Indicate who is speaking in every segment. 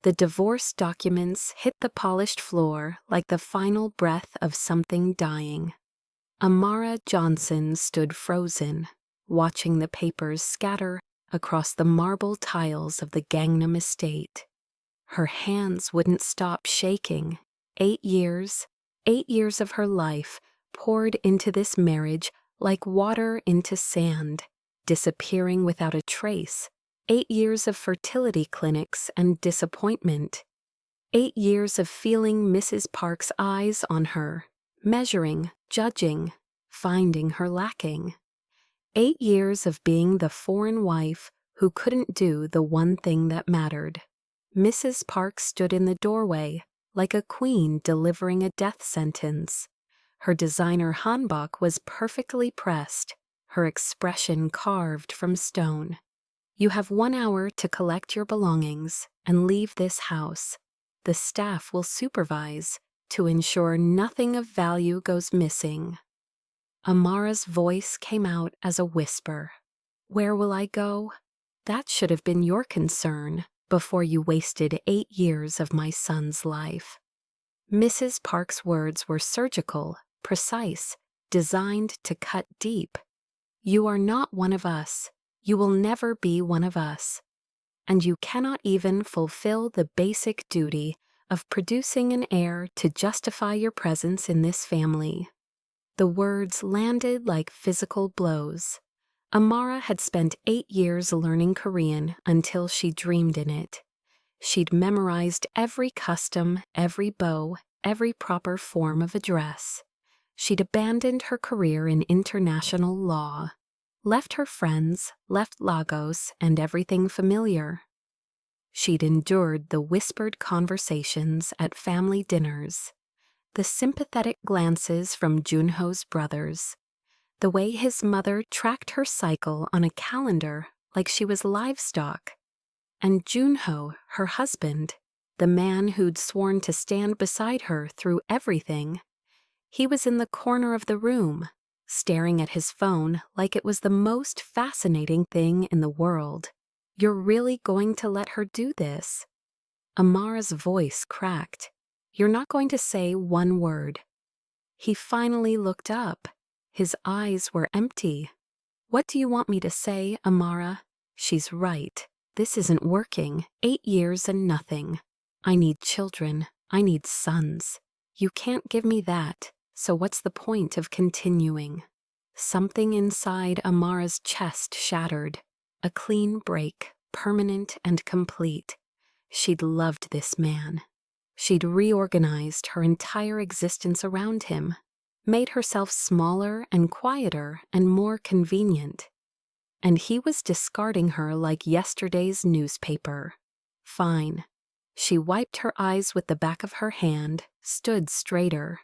Speaker 1: The divorce documents hit the polished floor like the final breath of something dying. Amara Johnson stood frozen, watching the papers scatter across the marble tiles of the Gangnam estate. Her hands wouldn't stop shaking. 8 years of her life poured into this marriage like water into sand, disappearing without a trace. 8 years of fertility clinics and disappointment. 8 years of feeling Mrs. Park's eyes on her, measuring, judging, finding her lacking. 8 years of being the foreign wife who couldn't do the one thing that mattered. Mrs. Park stood in the doorway, like a queen delivering a death sentence. Her designer hanbok was perfectly pressed, her expression carved from stone. You have 1 hour to collect your belongings and leave this house. The staff will supervise to ensure nothing of value goes missing. Amara's voice came out as a whisper. Where will I go? That should have been your concern before you wasted 8 years of my son's life. Mrs. Park's words were surgical, precise, designed to cut deep. You are not one of us. You will never be one of us. And you cannot even fulfill the basic duty of producing an heir to justify your presence in this family. The words landed like physical blows. Amara had spent 8 years learning Korean until she dreamed in it. She'd memorized every custom, every bow, every proper form of address. She'd abandoned her career in international law, left her friends, left Lagos and everything familiar. She'd endured the whispered conversations at family dinners, the sympathetic glances from Junho's brothers, the way his mother tracked her cycle on a calendar like she was livestock. And Junho, her husband, the man who'd sworn to stand beside her through everything, he was in the corner of the room, staring at his phone like it was the most fascinating thing in the world. You're really going to let her do this? Amara's voice cracked. You're not going to say one word. He finally looked up. His eyes were empty. What do you want me to say, Amara? She's right. This isn't working. 8 years and nothing. I need children. I need sons. You can't give me that, so what's the point of continuing? Something inside Amara's chest shattered. A clean break, permanent and complete. She'd loved this man. She'd reorganized her entire existence around him, made herself smaller and quieter and more convenient. And he was discarding her like yesterday's newspaper. Fine. She wiped her eyes with the back of her hand, stood straighter.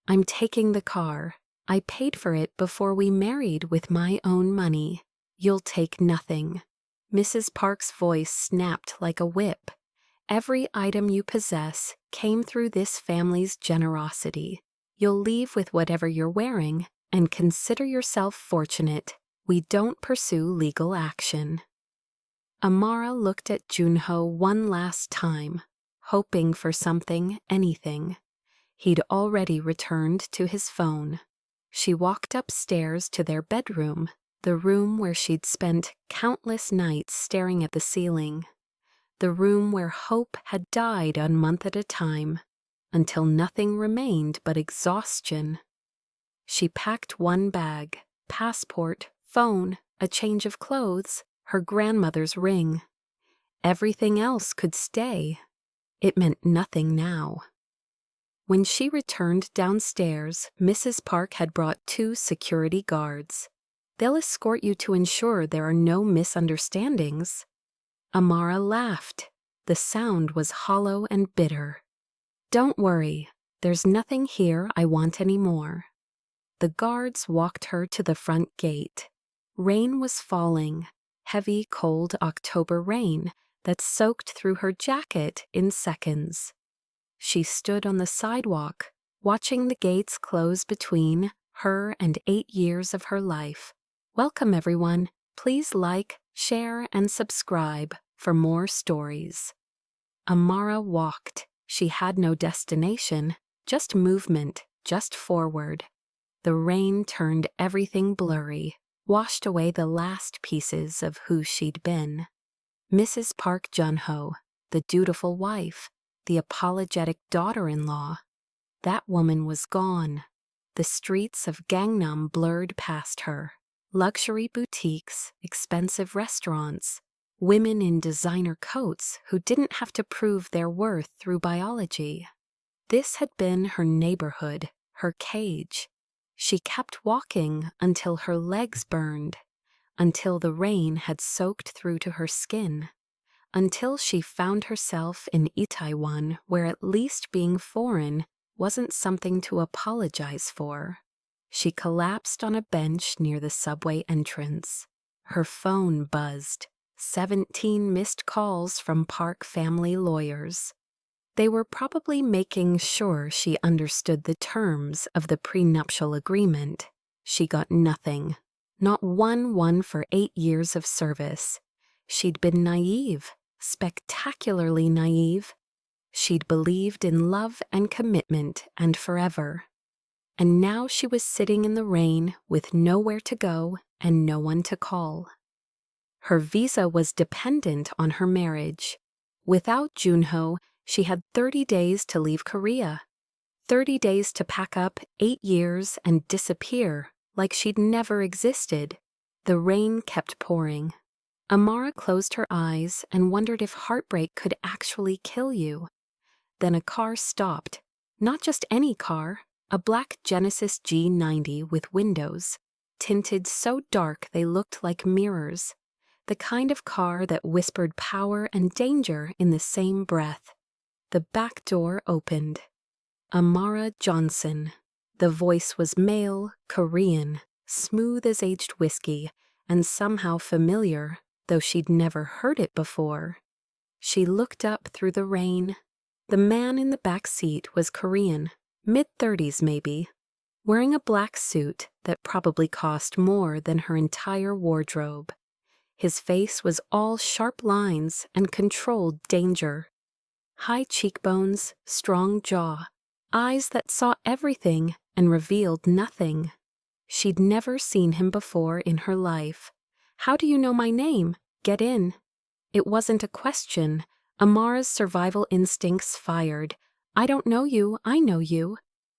Speaker 1: I'm taking the car. I paid for it before we married with my own money. You'll take nothing. Mrs. Park's voice snapped like a whip. Every item you possess came through this family's generosity. You'll leave with whatever you're wearing and consider yourself fortunate. We don't pursue legal action. Amara looked at Junho one last time, hoping for something, anything. He'd already returned to his phone. She walked upstairs to their bedroom, the room where she'd spent countless nights staring at the ceiling, the room where hope had died a month at a time, until nothing remained but exhaustion. She packed one bag, passport, phone, a change of clothes, her grandmother's ring. Everything else could stay. It meant nothing now. When she returned downstairs, Mrs. Park had brought 2 security guards. They'll escort you to ensure there are no misunderstandings. Amara laughed. The sound was hollow and bitter. Don't worry, there's nothing here I want anymore. The guards walked her to the front gate. Rain was falling, heavy, cold October rain that soaked through her jacket in seconds. She stood on the sidewalk, watching the gates close between her and 8 years of her life. Welcome, everyone. Please like, share, and subscribe for more stories. Amara walked. She had no destination, just movement, just forward. The rain turned everything blurry, washed away the last pieces of who she'd been. Mrs. Park Jun-ho, the dutiful wife, the apologetic daughter-in-law. That woman was gone. The streets of Gangnam blurred past her. Luxury boutiques, expensive restaurants, women in designer coats who didn't have to prove their worth through biology. This had been her neighborhood, her cage. She kept walking until her legs burned, until the rain had soaked through to her skin, until she found herself in Itaewon, where at least being foreign wasn't something to apologize for. She collapsed on a bench near the subway entrance. Her phone buzzed. 17 missed calls from Park family lawyers. They were probably making sure she understood the terms of the prenuptial agreement. She got nothing. Not one for 8 years of service. She'd been naive, spectacularly naive. She'd believed in love and commitment and forever. And now she was sitting in the rain with nowhere to go and no one to call. Her visa was dependent on her marriage. Without Junho, she had 30 days to leave Korea. 30 days to pack up 8 years and disappear like she'd never existed. The rain kept pouring. Amara closed her eyes and wondered if heartbreak could actually kill you. Then a car stopped. Not just any car, a black Genesis G90 with windows, tinted so dark they looked like mirrors. The kind of car that whispered power and danger in the same breath. The back door opened. Amara Johnson. The voice was male, Korean, smooth as aged whiskey, and somehow familiar, though she'd never heard it before. She looked up through the rain. The man in the back seat was Korean, mid-30s maybe, wearing a black suit that probably cost more than her entire wardrobe. His face was all sharp lines and controlled danger. High cheekbones, strong jaw, eyes that saw everything and revealed nothing. She'd never seen him before in her life. "How do you know my name? Get in." It wasn't a question. Amara's survival instincts fired. "I don't know you, I know you."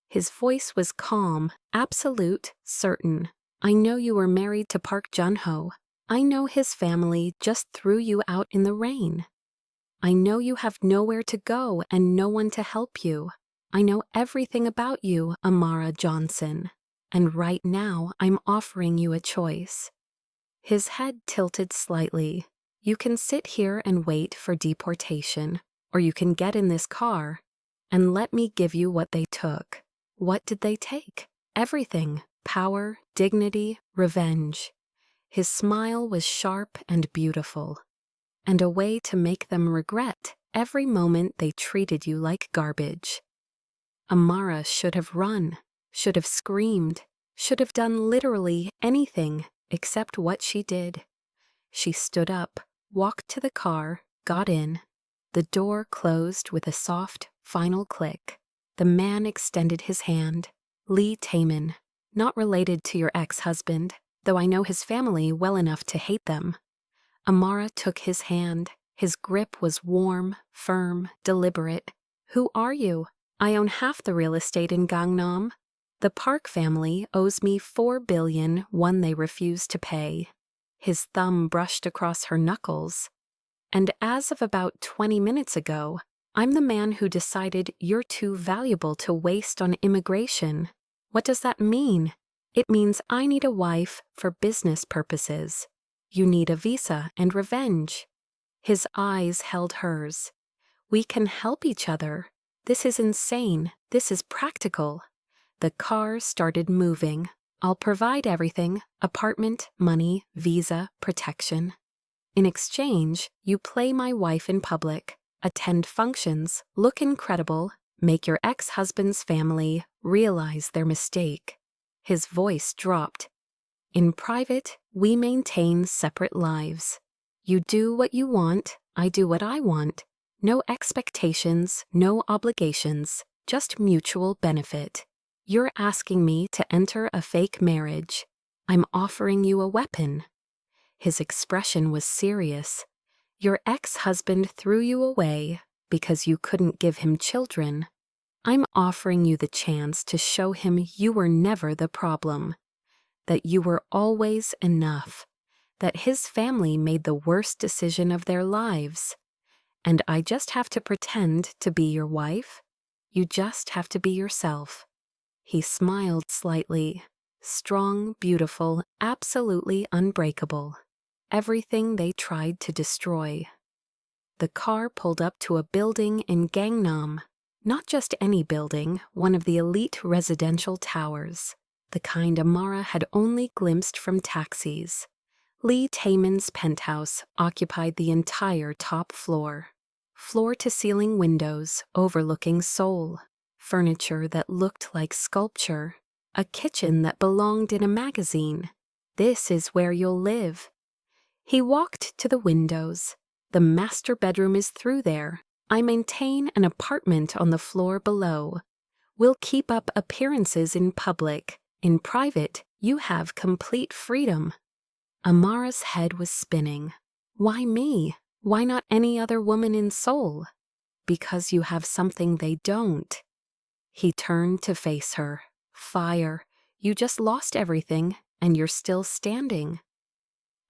Speaker 1: His voice was calm, absolute, certain. "I know you were married to Park Jun-ho. I know his family just threw you out in the rain. I know you have nowhere to go and no one to help you. I know everything about you, Amara Johnson. And right now I'm offering you a choice." His head tilted slightly. "You can sit here and wait for deportation, or you can get in this car and let me give you what they took." What did they take? Everything. Power, dignity, revenge. His smile was sharp and beautiful, and a way to make them regret every moment they treated you like garbage. Amara should have run, should have screamed, should have done literally anything except what she did. She stood up, walked to the car, got in. The door closed with a soft, final click. The man extended his hand. "Lee Taemin, not related to your ex-husband, though I know his family well enough to hate them." Amara took his hand. His grip was warm, firm, deliberate. "Who are you? I own half the real estate in Gangnam. The Park family owes me 4 billion, one they refused to pay." His thumb brushed across her knuckles. "And as of about 20 minutes ago, I'm the man who decided you're too valuable to waste on immigration." "What does that mean?" "It means I need a wife for business purposes. You need a visa and revenge." His eyes held hers. "We can help each other. This is insane. This is practical." The car started moving. "I'll provide everything: apartment, money, visa, protection. In exchange, you play my wife in public, attend functions, look incredible, make your ex-husband's family realize their mistake." His voice dropped. "In private, we maintain separate lives. You do what you want, I do what I want. No expectations, no obligations, just mutual benefit. You're asking me to enter a fake marriage. I'm offering you a weapon." His expression was serious. "Your ex-husband threw you away because you couldn't give him children. I'm offering you the chance to show him you were never the problem, that you were always enough, that his family made the worst decision of their lives. And I just have to pretend to be your wife? You just have to be yourself." He smiled slightly. Strong, beautiful, absolutely unbreakable. Everything they tried to destroy. The car pulled up to a building in Gangnam. Not just any building, one of the elite residential towers. The kind Amara had only glimpsed from taxis. Lee Taemin's penthouse occupied the entire top floor. Floor-to-ceiling windows overlooking Seoul. Furniture that looked like sculpture. A kitchen that belonged in a magazine. "This is where you'll live." He walked to the windows. "The master bedroom is through there. I maintain an apartment on the floor below. We'll keep up appearances in public. In private, you have complete freedom." Amara's head was spinning. Why me? Why not any other woman in Seoul? Because you have something they don't. He turned to face her. "Fire. You just lost everything, and you're still standing.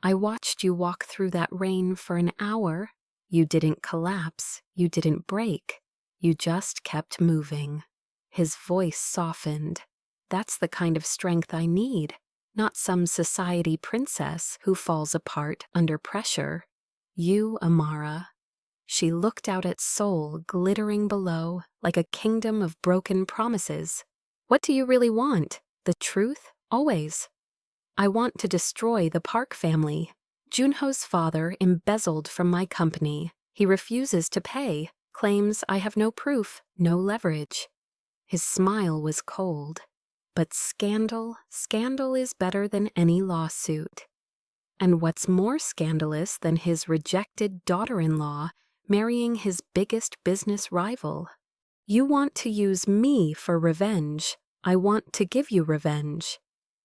Speaker 1: I watched you walk through that rain for an hour. You didn't collapse. You didn't break. You just kept moving." His voice softened. "That's the kind of strength I need, not some society princess who falls apart under pressure. You, Amara." She looked out at Seoul glittering below like a kingdom of broken promises. "What do you really want? The truth? Always." "I want to destroy the Park family. Junho's father embezzled from my company. He refuses to pay, claims I have no proof, no leverage." His smile was cold. "But scandal is better than any lawsuit. And what's more scandalous than his rejected daughter-in-law marrying his biggest business rival? You want to use me for revenge. I want to give you revenge."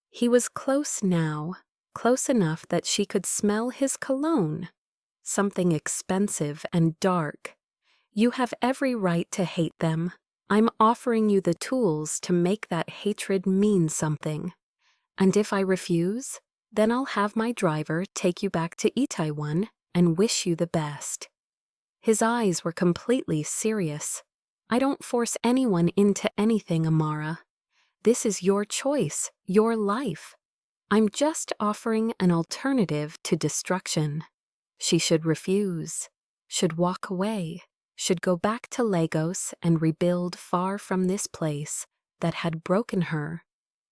Speaker 1: He was close now, close enough that she could smell his cologne. Something expensive and dark. "You have every right to hate them. I'm offering you the tools to make that hatred mean something. And if I refuse, then I'll have my driver take you back to Itaewon and wish you the best." His eyes were completely serious. "I don't force anyone into anything, Amara. This is your choice, your life. I'm just offering an alternative to destruction." She should refuse, should walk away, should go back to Lagos and rebuild far from this place that had broken her.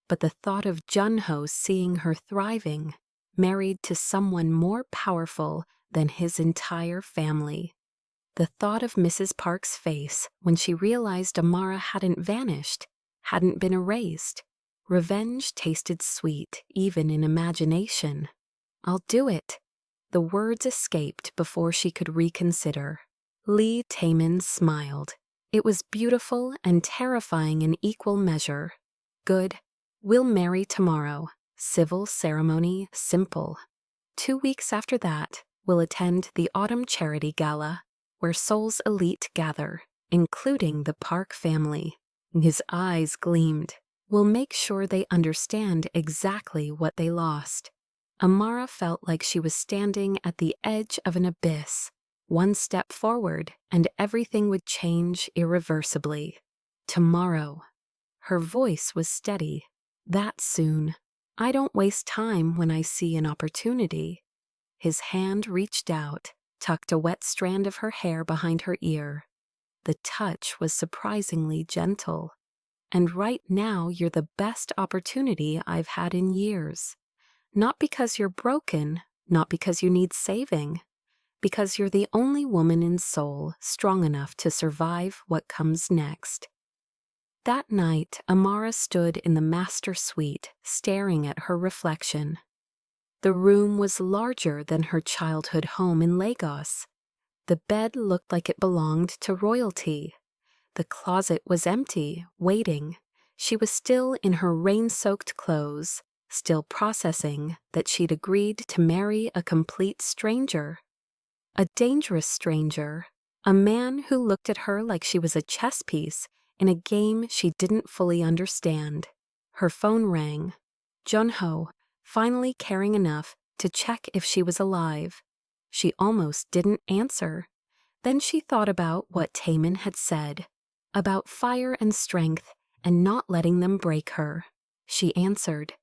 Speaker 1: But the thought of Junho seeing her thriving, married to someone more powerful than his entire family. The thought of Mrs. Park's face when she realized Amara hadn't vanished, hadn't been erased. Revenge tasted sweet, even in imagination. "I'll do it." The words escaped before she could reconsider. Lee Taemin smiled. It was beautiful and terrifying in equal measure. "Good. We'll marry tomorrow. Civil ceremony, simple. 2 weeks after that, we'll attend the autumn charity gala, where Seoul's elite gather, including the Park family." His eyes gleamed. "We'll make sure they understand exactly what they lost." Amara felt like she was standing at the edge of an abyss. One step forward, and everything would change irreversibly. Tomorrow. Her voice was steady. "That soon. I don't waste time when I see an opportunity." His hand reached out, tucked a wet strand of her hair behind her ear. The touch was surprisingly gentle. "And right now you're the best opportunity I've had in years. Not because you're broken, not because you need saving, because you're the only woman in Seoul strong enough to survive what comes next." That night, Amara stood in the master suite, staring at her reflection. The room was larger than her childhood home in Lagos. The bed looked like it belonged to royalty. The closet was empty, waiting. She was still in her rain-soaked clothes, still processing that she'd agreed to marry a complete stranger. A dangerous stranger. A man who looked at her like she was a chess piece in a game she didn't fully understand. Her phone rang. Junho, finally caring enough to check if she was alive. She almost didn't answer. Then she thought about what Taemin had said, about fire and strength and not letting them break her. She answered,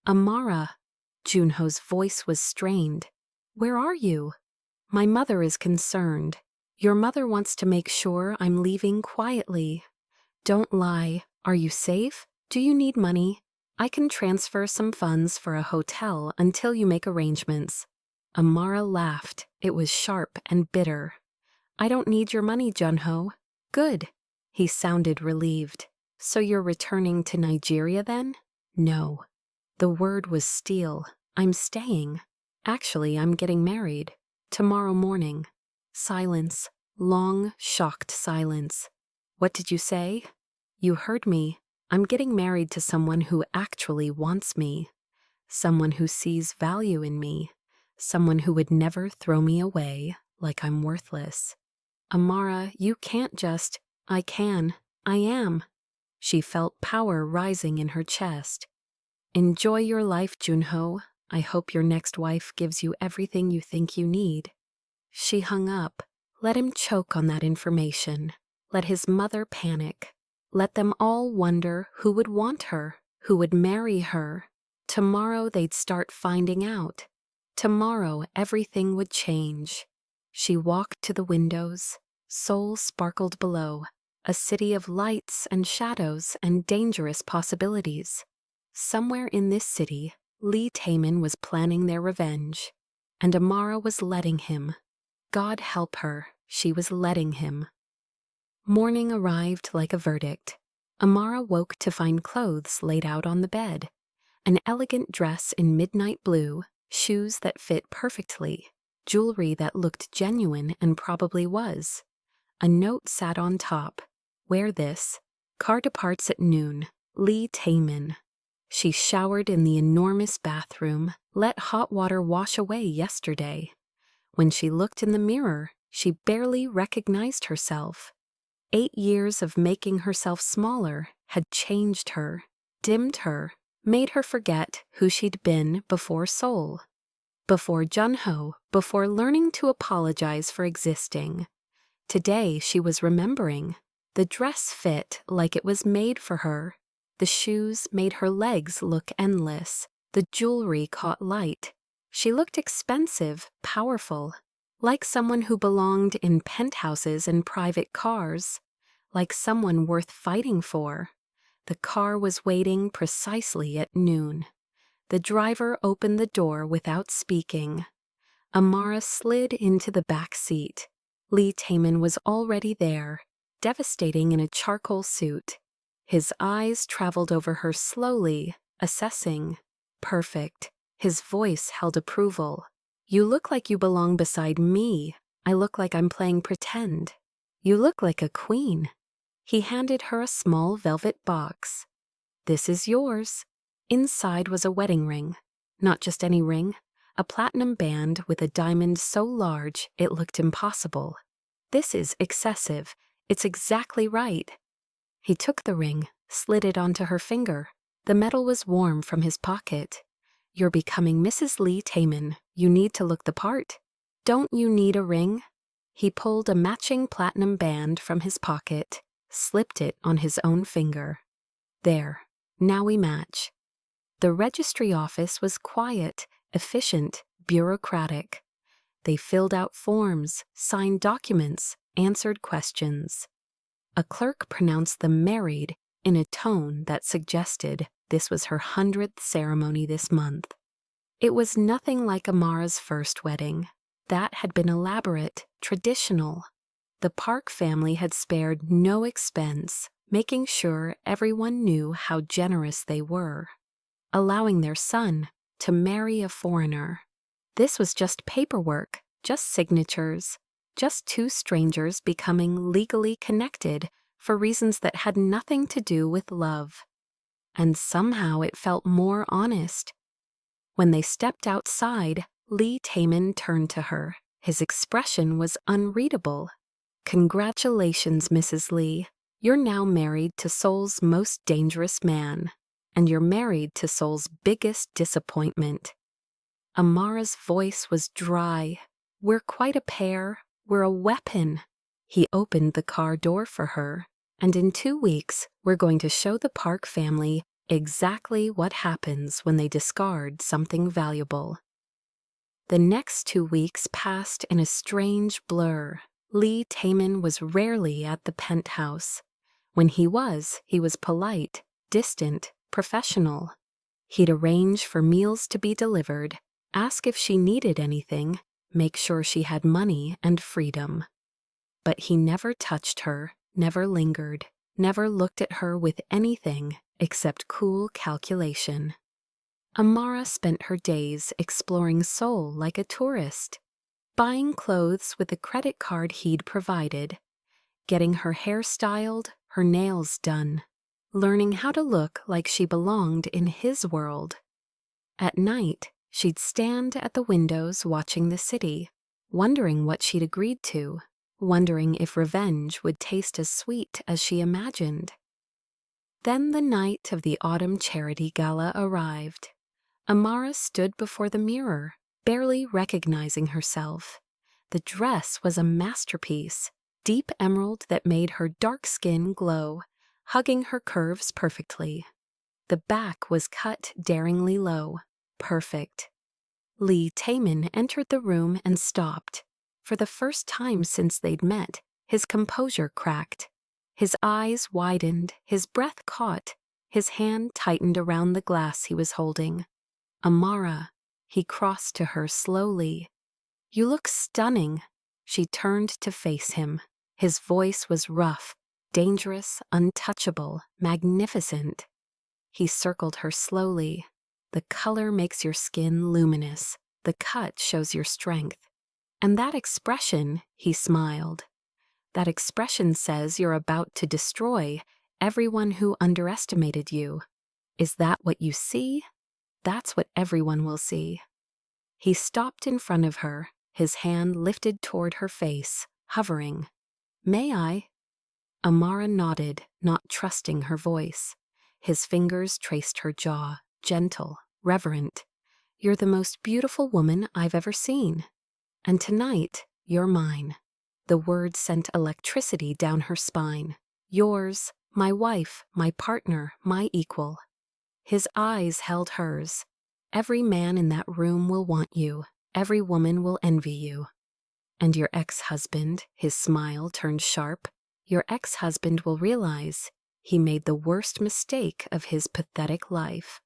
Speaker 1: "Amara." Junho's voice was strained. "Where are you?" "My mother is concerned. Your mother wants to make sure I'm leaving quietly." "Don't lie. Are you safe? Do you need money? I can transfer some funds for a hotel until you make arrangements." Amara laughed. It was sharp and bitter. "I don't need your money, Junho." "Good." He sounded relieved. "So you're returning to Nigeria then?" "No." The word was steel. "I'm staying. Actually, I'm getting married. Tomorrow morning." Silence. Long, shocked silence. "What did you say?" "You heard me. I'm getting married to someone who actually wants me. Someone who sees value in me. Someone who would never throw me away like I'm worthless." "Amara, you can't just—" "I can. I am." She felt power rising in her chest. "Enjoy your life, Junho. I hope your next wife gives you everything you think you need." She hung up. Let him choke on that information. Let his mother panic. Let them all wonder who would want her, who would marry her. Tomorrow they'd start finding out. Tomorrow everything would change. She walked to the windows. Seoul sparkled below, a city of lights and shadows and dangerous possibilities. Somewhere in this city, Taemin was planning their revenge, and Amara was letting him. God help her, she was letting him. Morning arrived like a verdict. Amara woke to find clothes laid out on the bed. An elegant dress in midnight blue, shoes that fit perfectly, jewelry that looked genuine and probably was. A note sat on top. "Wear this. Car departs at noon. Taemin." She showered in the enormous bathroom, let hot water wash away yesterday. When she looked in the mirror, she barely recognized herself. 8 years of making herself smaller had changed her, dimmed her, made her forget who she'd been before Seoul, before Junho, before learning to apologize for existing. Today she was remembering. The dress fit like it was made for her. The shoes made her legs look endless. The jewelry caught light. She looked expensive, powerful, like someone who belonged in penthouses and private cars, like someone worth fighting for. The car was waiting precisely at noon. The driver opened the door without speaking. Amara slid into the back seat. Taemin was already there, devastating in a charcoal suit. His eyes traveled over her slowly, assessing. Perfect. His voice held approval. "You look like you belong beside me. I look like I'm playing pretend. You look like a queen." He handed her a small velvet box. "This is yours." Inside was a wedding ring. Not just any ring. A platinum band with a diamond so large it looked impossible. "This is excessive. It's exactly right." He took the ring, slid it onto her finger. The metal was warm from his pocket. "You're becoming Mrs. Taemin. You need to look the part. Don't you need a ring?" He pulled a matching platinum band from his pocket, slipped it on his own finger. "There. Now we match." The registry office was quiet, efficient, bureaucratic. They filled out forms, signed documents, answered questions. A clerk pronounced them married in a tone that suggested this was her 100th ceremony this month. It was nothing like Amara's first wedding. That had been elaborate, traditional. The Park family had spared no expense, making sure everyone knew how generous they were, allowing their son to marry a foreigner. This was just paperwork, just signatures. just two strangers becoming legally connected for reasons that had nothing to do with love. And somehow it felt more honest. When they stepped outside, Taemin turned to her. His expression was unreadable. "Congratulations, Mrs. Lee. You're now married to Seoul's most dangerous man, and you're married to Seoul's biggest disappointment." Amara's voice was dry. "We're quite a pair. We're a weapon." He opened the car door for her, and in 2 weeks, we're going to show the Park family exactly what happens when they discard something valuable. The next 2 weeks passed in a strange blur. Taemin was rarely at the penthouse. When he was polite, distant, professional. He'd arrange for meals to be delivered, ask if she needed anything, make sure she had money and freedom. But he never touched her, never lingered, never looked at her with anything except cool calculation. Amara spent her days exploring Seoul like a tourist, buying clothes with the credit card he'd provided, getting her hair styled, her nails done, learning how to look like she belonged in his world. At night, she'd stand at the windows watching the city, wondering what she'd agreed to, wondering if revenge would taste as sweet as she imagined. Then the night of the autumn charity gala arrived. Amara stood before the mirror, barely recognizing herself. The dress was a masterpiece, deep emerald that made her dark skin glow, hugging her curves perfectly. The back was cut daringly low, perfect. Taemin entered the room and stopped. For the first time since they'd met, his composure cracked. His eyes widened, his breath caught, his hand tightened around the glass he was holding. "Amara," he crossed to her slowly. "You look stunning." She turned to face him. His voice was rough, dangerous, untouchable, magnificent. He circled her slowly. "The color makes your skin luminous. The cut shows your strength. And that expression," he smiled, "that expression says you're about to destroy everyone who underestimated you. Is that what you see? That's what everyone will see." He stopped in front of her, his hand lifted toward her face, hovering. "May I?" Amara nodded, not trusting her voice. His fingers traced her jaw, gentle, reverent. "You're the most beautiful woman I've ever seen. And tonight, you're mine." The words sent electricity down her spine. "Yours, my wife, my partner, my equal." His eyes held hers. "Every man in that room will want you. Every woman will envy you." "And your ex-husband," his smile turned sharp, "your ex-husband will realize he made the worst mistake of his pathetic life."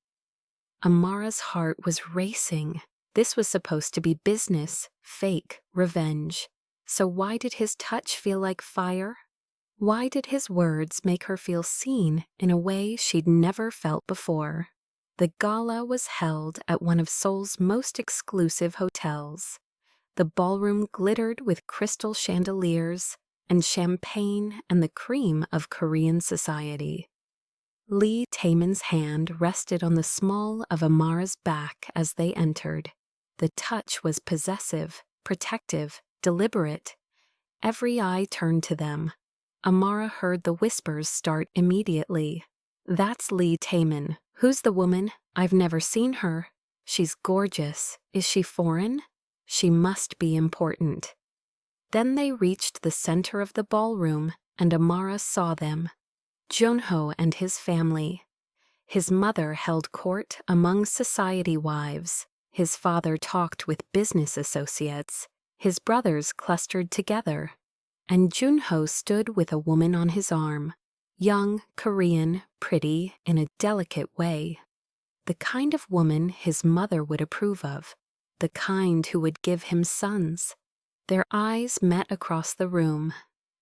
Speaker 1: Amara's heart was racing. This was supposed to be business, fake, revenge. So why did his touch feel like fire? Why did his words make her feel seen in a way she'd never felt before? The gala was held at one of Seoul's most exclusive hotels. The ballroom glittered with crystal chandeliers and champagne and the cream of Korean society. Taemin's hand rested on the small of Amara's back as they entered. The touch was possessive, protective, deliberate. Every eye turned to them. Amara heard the whispers start immediately. "That's Taemin. Who's the woman? I've never seen her. She's gorgeous. Is she foreign? She must be important." Then they reached the center of the ballroom, and Amara saw them. Junho and his family. His mother held court among society wives. His father talked with business associates. His brothers clustered together. And Junho stood with a woman on his arm. Young, Korean, pretty, in a delicate way. The kind of woman his mother would approve of. The kind who would give him sons. Their eyes met across the room.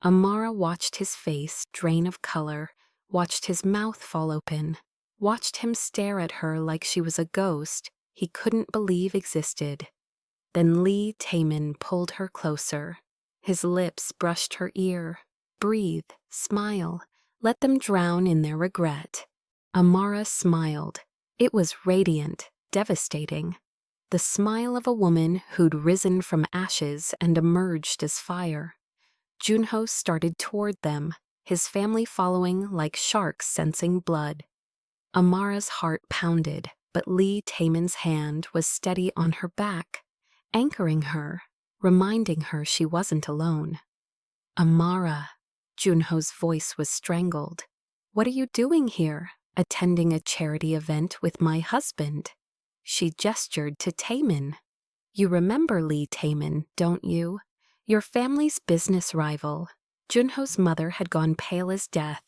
Speaker 1: Amara watched his face drain of color, watched his mouth fall open, watched him stare at her like she was a ghost he couldn't believe existed. Then Taemin pulled her closer. His lips brushed her ear. Breathe, smile, let them drown in their regret. Amara smiled. It was radiant, devastating. The smile of a woman who'd risen from ashes and emerged as fire. Junho started toward them, his family following like sharks sensing blood. Amara's heart pounded, but Lee Taemin's hand was steady on her back, anchoring her, reminding her she wasn't alone. Amara, Junho's voice was strangled. What are you doing here, attending a charity event with my husband? She gestured to Taemin. You remember Lee Taemin, don't you? Your family's business rival. Junho's mother had gone pale as death.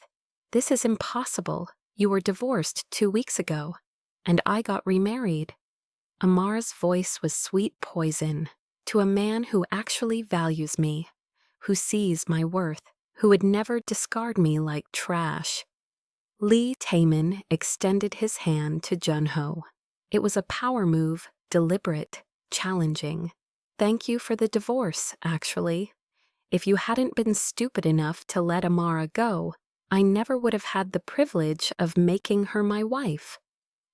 Speaker 1: This is impossible. You were divorced 2 weeks ago, and I got remarried. Amara's voice was sweet poison to a man who actually values me, who sees my worth, who would never discard me like trash. Lee Taemin extended his hand to Junho. It was a power move, deliberate, challenging. Thank you for the divorce, actually. If you hadn't been stupid enough to let Amara go, I never would have had the privilege of making her my wife.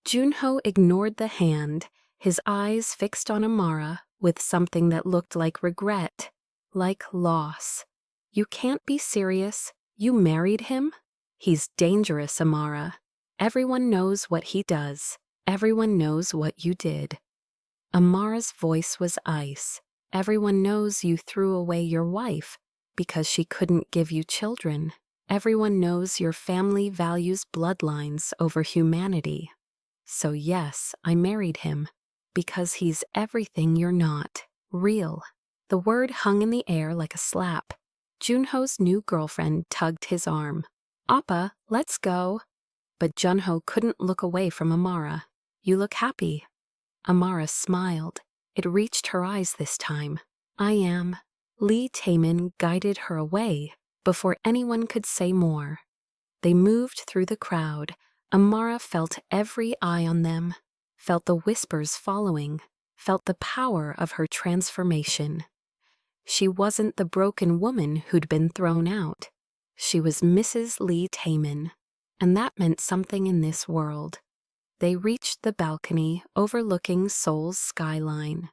Speaker 1: Junho ignored the hand, his eyes fixed on Amara with something that looked like regret, like loss. You can't be serious. You married him? He's dangerous, Amara. Everyone knows what he does. Everyone knows what you did. Amara's voice was ice. Everyone knows you threw away your wife because she couldn't give you children. Everyone knows your family values bloodlines over humanity. So yes, I married him because he's everything you're not. Real. The word hung in the air like a slap. Junho's new girlfriend tugged his arm. Appa, let's go. But Junho couldn't look away from Amara. You look happy. Amara smiled. It reached her eyes this time. I am. Lee Taemin guided her away before anyone could say more. They moved through the crowd. Amara felt every eye on them, felt the whispers following, felt the power of her transformation. She wasn't the broken woman who'd been thrown out. She was Mrs. Lee Taemin, and that meant something in this world. They reached the balcony overlooking Seoul's skyline.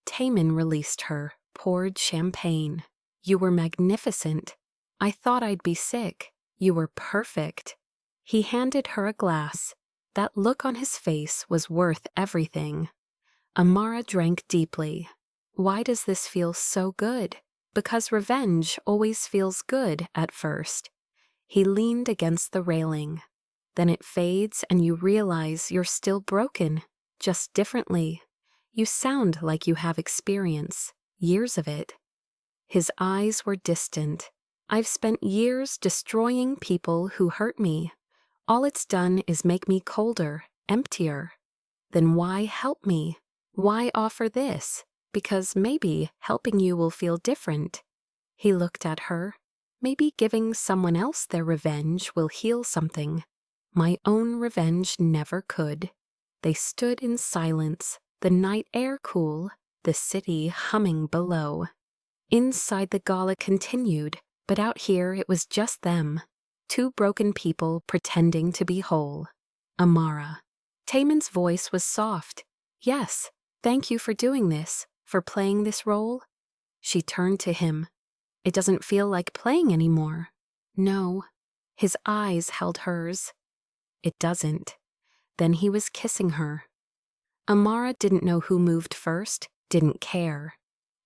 Speaker 1: Taemin released her, poured champagne. You were magnificent. I thought I'd be sick. You were perfect. He handed her a glass. That look on his face was worth everything. Amara drank deeply. Why does this feel so good? Because revenge always feels good at first. He leaned against the railing. Then it fades and you realize you're still broken, just differently. You sound like you have experience, years of it. His eyes were distant. I've spent years destroying people who hurt me. All it's done is make me colder, emptier. Then why help me? Why offer this? Because maybe helping you will feel different. He looked at her. Maybe giving someone else their revenge will heal something. My own revenge never could. They stood in silence, the night air cool, the city humming below. Inside the gala continued, but out here it was just them. Two broken people pretending to be whole. Amara. Taemin's voice was soft. Yes, thank you for doing this, for playing this role. She turned to him. It doesn't feel like playing anymore. No. His eyes held hers. It doesn't. Then he was kissing her. Amara didn't know who moved first, didn't care.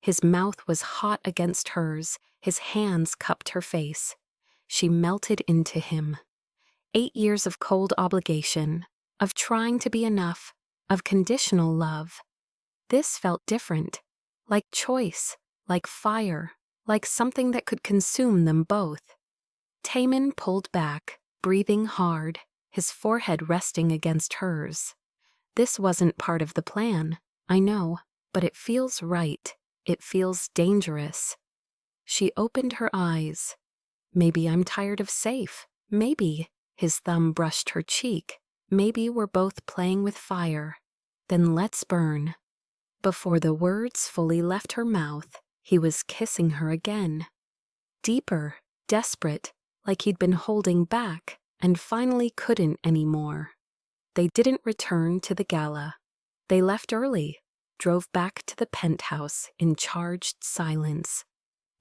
Speaker 1: His mouth was hot against hers, his hands cupped her face. She melted into him. 8 years of cold obligation, of trying to be enough, of conditional love. This felt different, like choice, like fire, like something that could consume them both. Taemin pulled back, breathing hard, his forehead resting against hers. This wasn't part of the plan, I know, but it feels right. It feels dangerous. She opened her eyes. Maybe I'm tired of safe. Maybe. His thumb brushed her cheek. Maybe we're both playing with fire. Then let's burn. Before the words fully left her mouth, He was kissing her again. Deeper, desperate, like he'd been holding back and finally couldn't anymore. They didn't return to the gala. They left early, drove back to the penthouse in charged silence.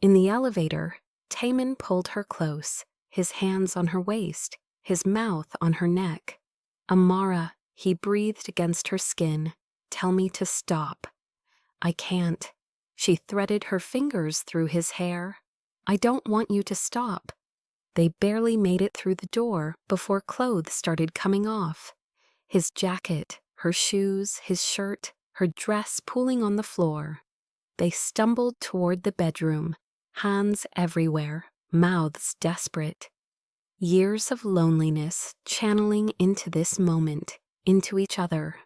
Speaker 1: In the elevator, Taemin pulled her close, his hands on her waist, his mouth on her neck. "Amara," he breathed against her skin, "tell me to stop." "I can't." She threaded her fingers through his hair. "I don't want you to stop." They barely made it through the door before clothes started coming off. His jacket, her shoes, his shirt, her dress pooling on the floor. They stumbled toward the bedroom, hands everywhere, mouths desperate. Years of loneliness channeling into this moment, into each other.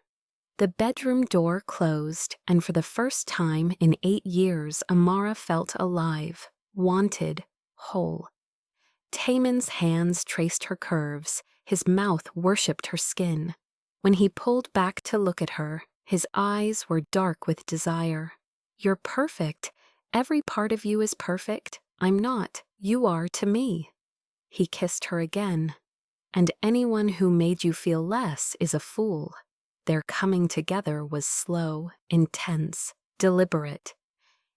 Speaker 1: The bedroom door closed, and for the first time in 8 years, Amara felt alive, wanted, whole. Taemin's hands traced her curves, his mouth worshipped her skin. When he pulled back to look at her, his eyes were dark with desire. "You're perfect. Every part of you is perfect. I'm not. You are to me." He kissed her again. "And anyone who made you feel less is a fool." Their coming together was slow, intense, deliberate.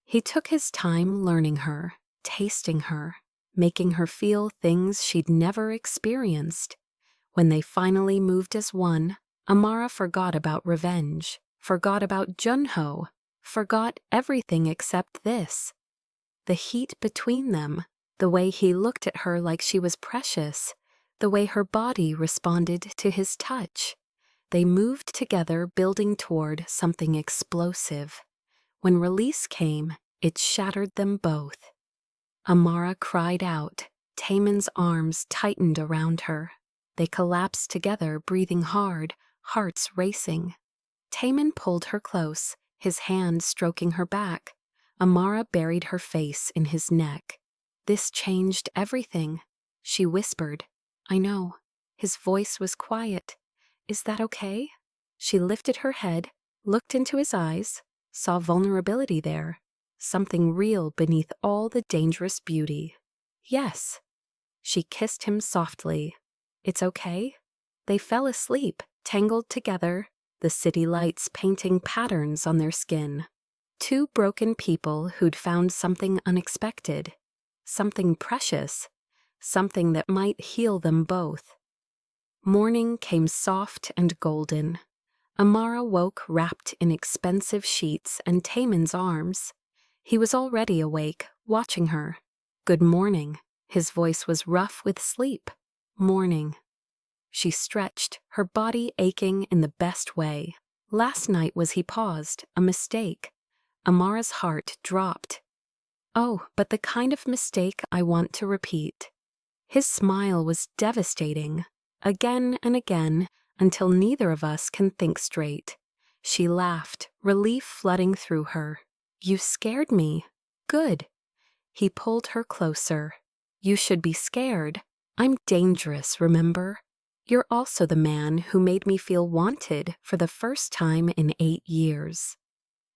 Speaker 1: He took his time learning her, tasting her, making her feel things she'd never experienced. When they finally moved as one, Amara forgot about revenge, forgot about Junho, forgot everything except this. The heat between them, the way he looked at her like she was precious, the way her body responded to his touch. They moved together, building toward something explosive. When release came, it shattered them both. Amara cried out. Taemin's arms tightened around her. They collapsed together, breathing hard, hearts racing. Taemin pulled her close, his hand stroking her back. Amara buried her face in his neck. "This changed everything," she whispered. "I know." His voice was quiet. "Is that okay?" She lifted her head, looked into his eyes, saw vulnerability there, something real beneath all the dangerous beauty. "Yes." She kissed him softly. "It's okay?" They fell asleep, tangled together, the city lights painting patterns on their skin. Two broken people who'd found something unexpected, something precious, something that might heal them both. Morning came soft and golden. Amara woke wrapped in expensive sheets and Taemin's arms. He was already awake, watching her. "Good morning." His voice was rough with sleep. "Morning." She stretched, her body aching in the best way. Last night he paused, a mistake. Amara's heart dropped. "Oh, but the kind of mistake I want to repeat." His smile was devastating. Again and again, until neither of us can think straight. She laughed, relief flooding through her. "You scared me." "Good." He pulled her closer. "You should be scared. I'm dangerous, remember? You're also the man who made me feel wanted for the first time in 8 years.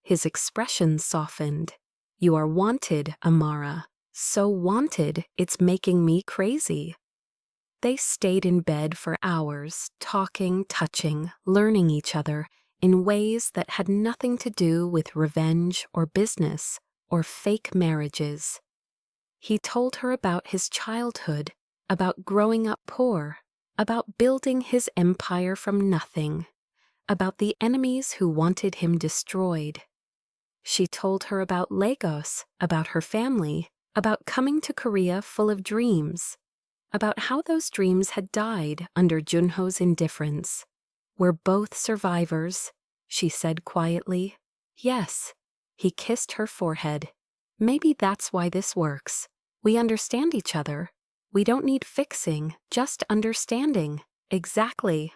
Speaker 1: His expression softened. "You are wanted, Amara. So wanted, it's making me crazy." They stayed in bed for hours, talking, touching, learning each other in ways that had nothing to do with revenge or business or fake marriages. He told her about his childhood, about growing up poor, about building his empire from nothing, about the enemies who wanted him destroyed. She told her about Lagos, about her family, about coming to Korea full of dreams, about how those dreams had died under Junho's indifference. "We're both survivors," she said quietly. "Yes." He kissed her forehead. "Maybe that's why this works. We understand each other. We don't need fixing, just understanding." "Exactly."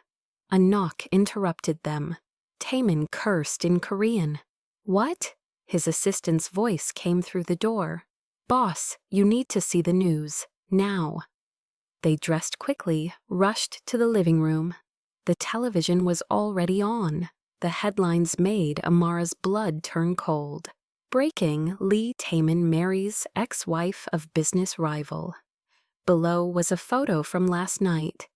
Speaker 1: A knock interrupted them. Taemin cursed in Korean. "What?" His assistant's voice came through the door. "Boss, you need to see the news. Now." They dressed quickly, rushed to the living room. The television was already on. The headlines made Amara's blood turn cold. Breaking: Lee Taemin marries ex-wife of business rival. Below was a photo from last night.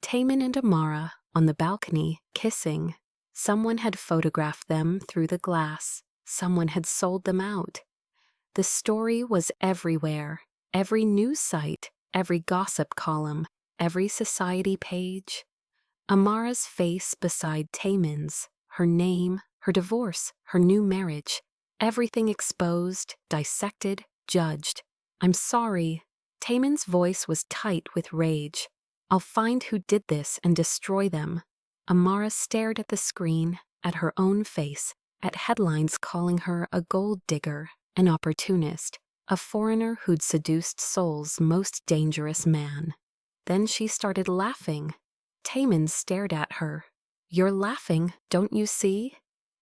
Speaker 1: Taemin and Amara on the balcony, kissing. Someone had photographed them through the glass. Someone had sold them out. The story was everywhere. Every news site, every gossip column, every society page. Amara's face beside Taemin's, her name, her divorce, her new marriage. Everything exposed, dissected, judged. "I'm sorry." Taemin's voice was tight with rage. "I'll find who did this and destroy them." Amara stared at the screen, at her own face, at headlines calling her a gold digger, an opportunist, a foreigner who'd seduced Seoul's most dangerous man. Then she started laughing. Taemin stared at her. "You're laughing, don't you see?"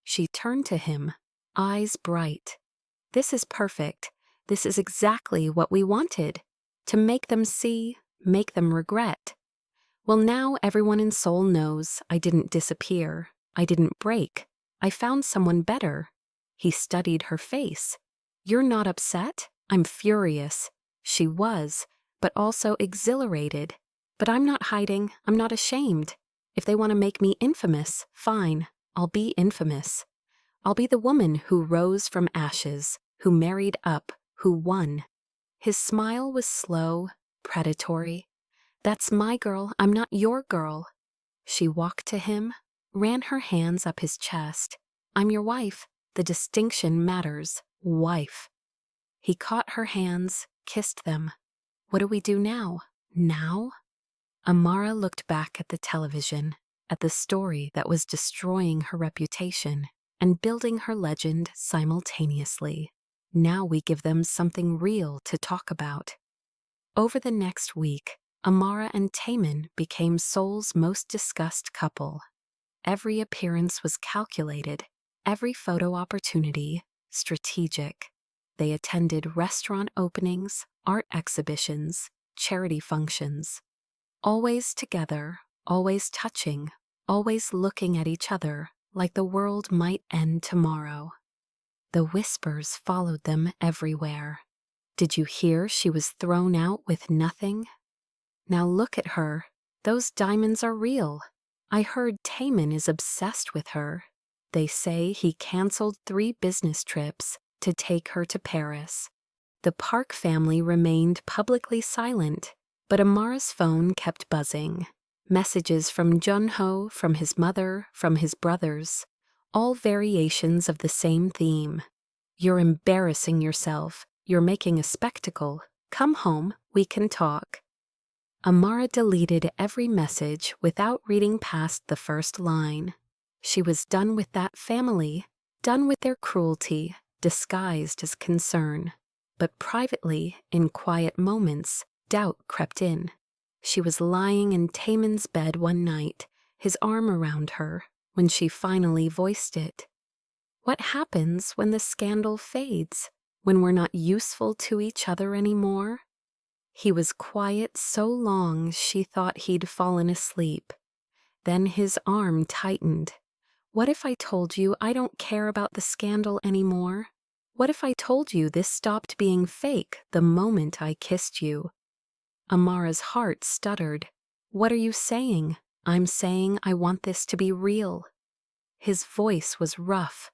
Speaker 1: She turned to him, eyes bright. "This is perfect. This is exactly what we wanted. To make them see, make them regret. Well, now everyone in Seoul knows I didn't disappear. I didn't break. I found someone better." He studied her face. "You're not upset? I'm furious." She was, but also exhilarated. "But I'm not hiding. I'm not ashamed. If they want to make me infamous, fine. I'll be infamous. I'll be the woman who rose from ashes, who married up, who won." His smile was slow, predatory. "That's my girl. I'm not your girl." She walked to him, ran her hands up his chest. "I'm your wife. The distinction matters. Wife." He caught her hands, kissed them. "What do we do now? Now?" Amara looked back at the television, at the story that was destroying her reputation and building her legend simultaneously. Now we give them something real to talk about. Over the next week, Amara and Taemin became Seoul's most discussed couple. Every appearance was calculated, every photo opportunity strategic. They attended restaurant openings, art exhibitions, charity functions. Always together, always touching, always looking at each other like the world might end tomorrow. The whispers followed them everywhere. "Did you hear she was thrown out with nothing? Now look at her. Those diamonds are real. I heard Taemin is obsessed with her. They say he canceled 3 business trips to take her to Paris." The Park family remained publicly silent, but Amara's phone kept buzzing. Messages from Junho, from his mother, from his brothers, all variations of the same theme. "You're embarrassing yourself. You're making a spectacle. Come home, we can talk." Amara deleted every message without reading past the first line. She was done with that family, done with their cruelty, disguised as concern. But privately, in quiet moments, doubt crept in. She was lying in Taemin's bed one night, his arm around her, when she finally voiced it. What happens when the scandal fades, when we're not useful to each other anymore? He was quiet so long she thought he'd fallen asleep. Then his arm tightened. "What if I told you I don't care about the scandal anymore? What if I told you this stopped being fake the moment I kissed you?" Amara's heart stuttered. "What are you saying?" "I'm saying I want this to be real." His voice was rough.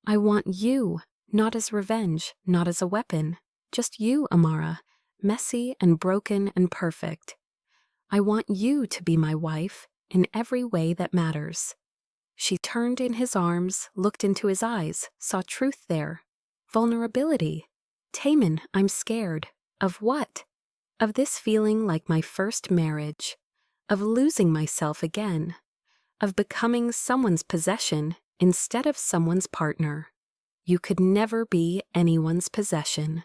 Speaker 1: "I want you, not as revenge, not as a weapon. Just you, Amara, messy and broken and perfect. I want you to be my wife in every way that matters." She turned in his arms, looked into his eyes, saw truth there. Vulnerability. "Taemin, I'm scared." "Of what?" "Of this feeling like my first marriage. Of losing myself again. Of becoming someone's possession instead of someone's partner. You could never be anyone's possession."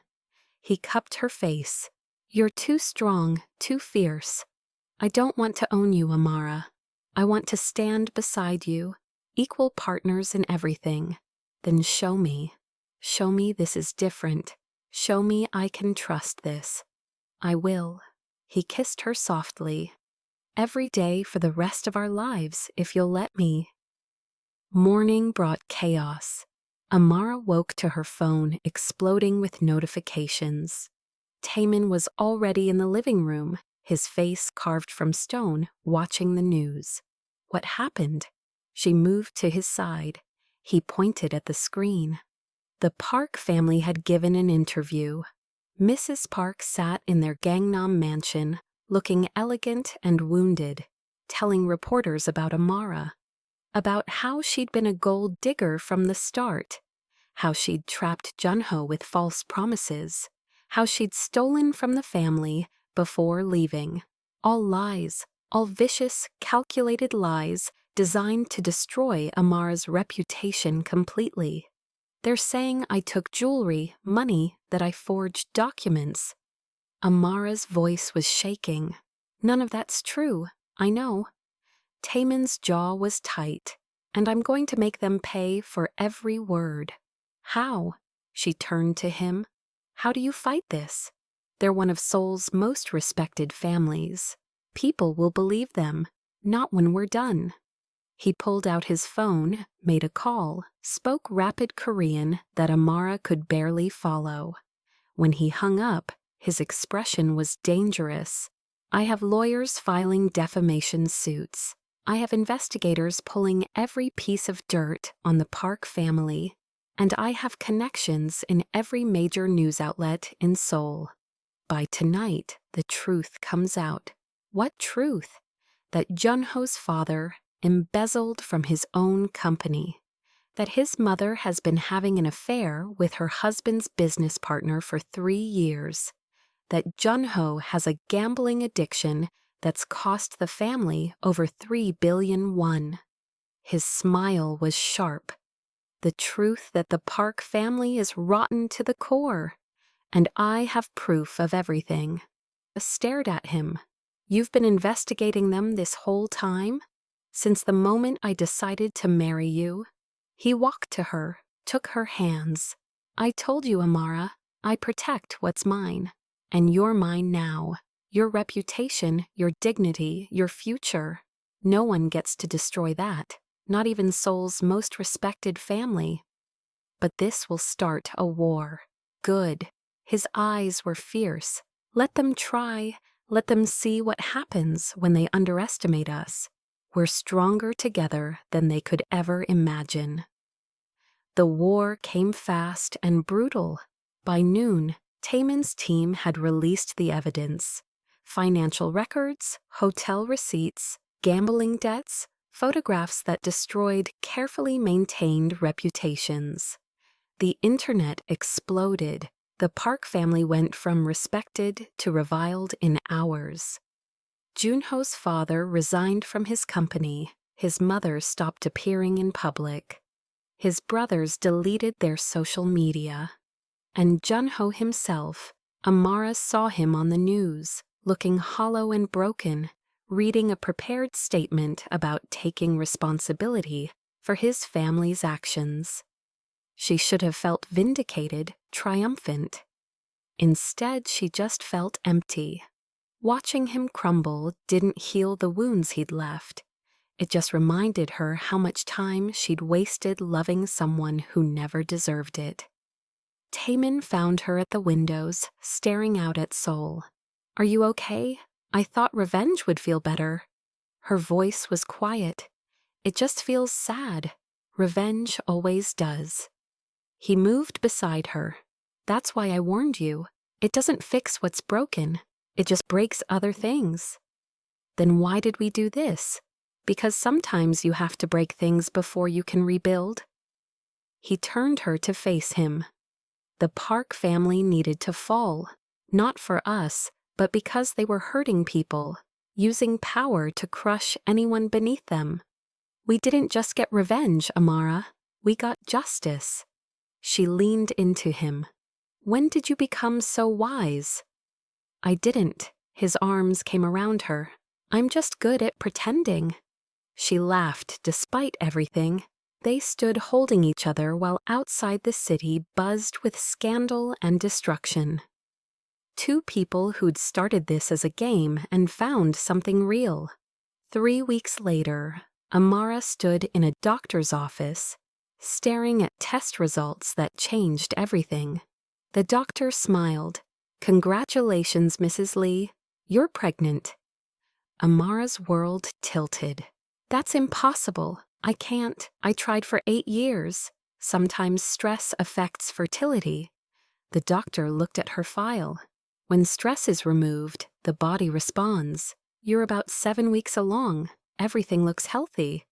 Speaker 1: He cupped her face. "You're too strong, too fierce. I don't want to own you, Amara. I want to stand beside you, equal partners in everything. Then show me. Show me this is different. Show me I can trust this." "I will." He kissed her softly. "Every day for the rest of our lives, if you'll let me." Morning brought chaos. Amara woke to her phone exploding with notifications. Taemin was already in the living room, his face carved from stone, watching the news. What happened? She moved to his side. He pointed at the screen. The Park family had given an interview. Mrs. Park sat in their Gangnam mansion, looking elegant and wounded, telling reporters about Amara, about how she'd been a gold digger from the start, how she'd trapped Junho with false promises, how she'd stolen from the family before leaving. All lies, all vicious, calculated lies designed to destroy Amara's reputation completely. They're saying I took jewelry, money, that I forged documents. Amara's voice was shaking. None of that's true, I know. Taemin's jaw was tight, and I'm going to make them pay for every word. How? She turned to him. How do you fight this? They're one of Seoul's most respected families. People will believe them, not when we're done. He pulled out his phone, made a call, spoke rapid Korean that Amara could barely follow. When he hung up, his expression was dangerous. I have lawyers filing defamation suits. I have investigators pulling every piece of dirt on the Park family. And I have connections in every major news outlet in Seoul. By tonight, the truth comes out. What truth? That Junho's father embezzled from his own company, that his mother has been having an affair with her husband's business partner for 3 years, that Junho has a gambling addiction that's cost the family over 3 billion won. His smile was sharp. The truth that the Park family is rotten to the core, and I have proof of everything. I stared at him. You've been investigating them this whole time? Since the moment I decided to marry you? He walked to her, took her hands. I told you, Amara, I protect what's mine. And you're mine now. Your reputation, your dignity, your future. No one gets to destroy that, not even Seoul's most respected family. But this will start a war. Good. His eyes were fierce. Let them try. Let them see what happens when they underestimate us. We're stronger together than they could ever imagine. The war came fast and brutal. By noon, Taemin's team had released the evidence. Financial records, hotel receipts, gambling debts, photographs that destroyed carefully maintained reputations. The internet exploded. The Park family went from respected to reviled in hours. Junho's father resigned from his company. His mother stopped appearing in public. His brothers deleted their social media. And Junho himself, Amara saw him on the news, looking hollow and broken, reading a prepared statement about taking responsibility for his family's actions. She should have felt vindicated, triumphant. Instead, she just felt empty. Watching him crumble didn't heal the wounds he'd left. It just reminded her how much time she'd wasted loving someone who never deserved it. Taemin found her at the windows, staring out at Seoul. Are you okay? I thought revenge would feel better. Her voice was quiet. It just feels sad. Revenge always does. He moved beside her. That's why I warned you. It doesn't fix what's broken. It just breaks other things. Then why did we do this? Because sometimes you have to break things before you can rebuild. He turned her to face him. The Park family needed to fall, not for us, but because they were hurting people, using power to crush anyone beneath them. We didn't just get revenge, Amara. We got justice. She leaned into him. When did you become so wise? I didn't. His arms came around her. I'm just good at pretending. She laughed despite everything. They stood holding each other while outside the city buzzed with scandal and destruction. Two people who'd started this as a game and found something real. 3 weeks later, Amara stood in a doctor's office. staring at test results that changed everything. The doctor smiled. "Congratulations, Mrs. Lee. You're pregnant." Amara's world tilted. "That's impossible. I can't. I tried for 8 years. Sometimes stress affects fertility." The doctor looked at her file. "When stress is removed, the body responds. You're about 7 weeks along. Everything looks healthy."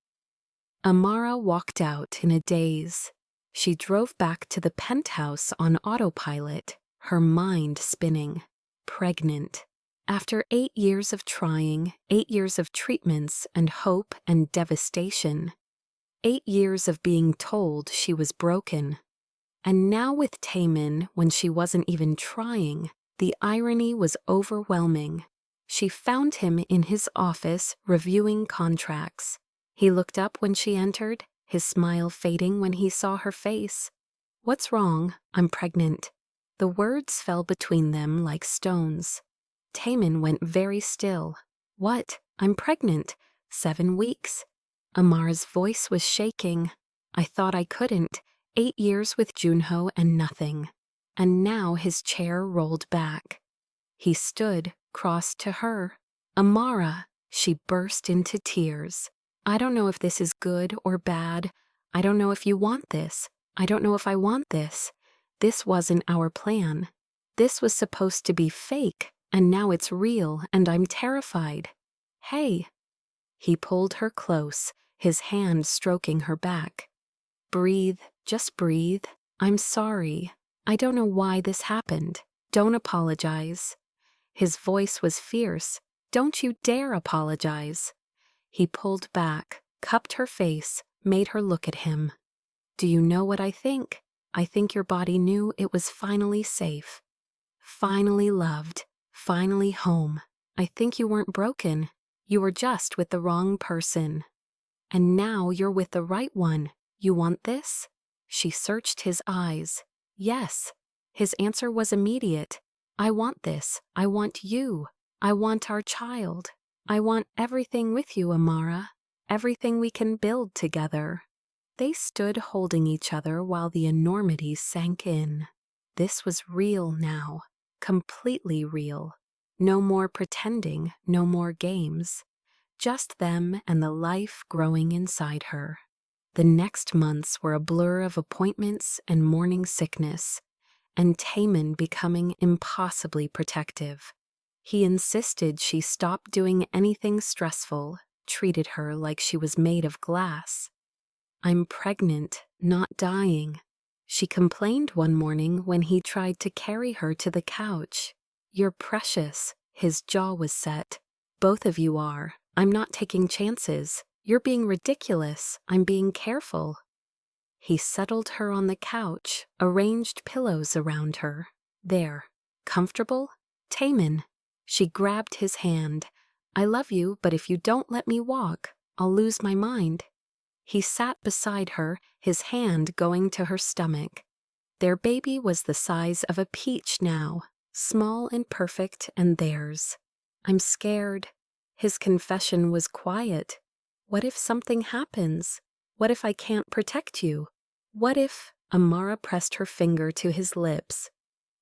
Speaker 1: Amara walked out in a daze. She drove back to the penthouse on autopilot, her mind spinning. Pregnant. After 8 years of trying, 8 years of treatments and hope and devastation. 8 years of being told she was broken. And now with Taemin, when she wasn't even trying, the irony was overwhelming. She found him in his office reviewing contracts. He looked up when she entered, his smile fading when he saw her face. "What's wrong? I'm pregnant." The words fell between them like stones. Taemin went very still. "What? I'm pregnant. 7 weeks." Amara's voice was shaking. "I thought I couldn't. 8 years with Junho and nothing." And now his chair rolled back. He stood, crossed to her. "Amara!" She burst into tears. "I don't know if this is good or bad. I don't know if you want this. I don't know if I want this. This wasn't our plan. This was supposed to be fake, and now it's real, and I'm terrified. Hey." He pulled her close, his hand stroking her back. "Breathe, just breathe. I'm sorry. I don't know why this happened. Don't apologize." His voice was fierce. "Don't you dare apologize." He pulled back, cupped her face, made her look at him. "Do you know what I think? I think your body knew it was finally safe. Finally loved. Finally home. I think you weren't broken. You were just with the wrong person. And now you're with the right one. You want this?" She searched his eyes. "Yes." His answer was immediate. "I want this. I want you. I want our child. I want everything with you, Amara. Everything we can build together." They stood holding each other while the enormity sank in. This was real now. Completely real. No more pretending, no more games. Just them and the life growing inside her. The next months were a blur of appointments and morning sickness, and Taemin becoming impossibly protective. He insisted she stop doing anything stressful, treated her like she was made of glass. "I'm pregnant, not dying." She complained one morning when he tried to carry her to the couch. "You're precious." His jaw was set. "Both of you are. I'm not taking chances. You're being ridiculous. I'm being careful." He settled her on the couch, arranged pillows around her. "There. Comfortable?" "Taemin." She grabbed his hand. "I love you, but if you don't let me walk, I'll lose my mind." He sat beside her, his hand going to her stomach. Their baby was the size of a peach now, small and perfect and theirs. "I'm scared." His confession was quiet. "What if something happens? What if I can't protect you? What if—" Amara pressed her finger to his lips.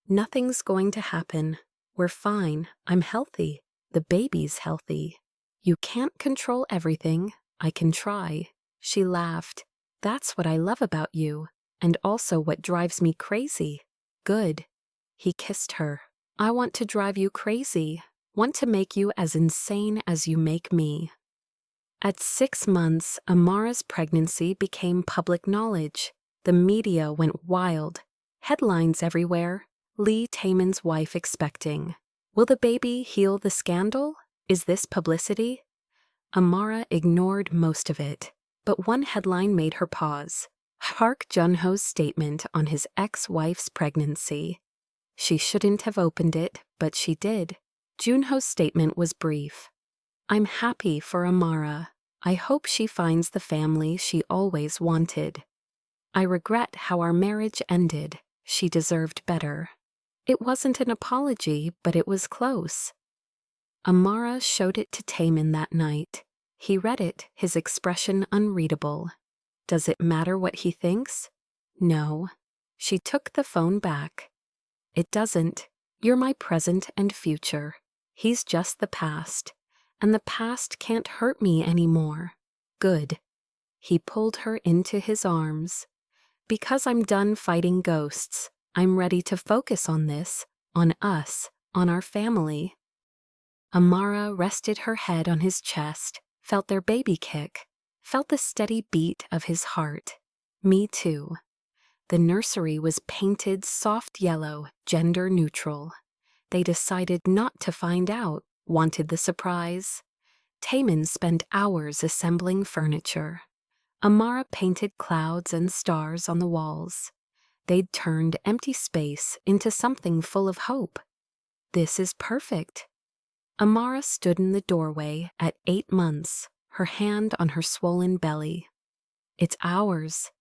Speaker 1: "Nothing's going to happen. We're fine. I'm healthy. The baby's healthy. You can't control everything. I can try." She laughed. "That's what I love about you, and also what drives me crazy." "Good." He kissed her. "I want to drive you crazy. Want to make you as insane as you make me." At 6 months, Amara's pregnancy became public knowledge. The media went wild. Headlines everywhere. Lee Taemin's wife expecting. Will the baby heal the scandal? Is this publicity? Amara ignored most of it, but one headline made her pause. Park Junho's statement on his ex-wife's pregnancy. She shouldn't have opened it, but she did. Junho's statement was brief. "I'm happy for Amara. I hope she finds the family she always wanted. I regret how our marriage ended. She deserved better." It wasn't an apology, but it was close. Amara showed it to Taemin that night. He read it, his expression unreadable. Does it matter what he thinks? No. She took the phone back. It doesn't. You're my present and future. He's just the past. And the past can't hurt me anymore. Good. He pulled her into his arms. Because I'm done fighting ghosts, I'm ready to focus on this, on us, on our family. Amara rested her head on his chest, felt their baby kick, felt the steady beat of his heart. Me too. The nursery was painted soft yellow, gender neutral. They decided not to find out, wanted the surprise. Taemin spent hours assembling furniture. Amara painted clouds and stars on the walls. They'd turned empty space into something full of hope. This is perfect. Amara stood in the doorway at 8 months, her hand on her swollen belly. It's ours.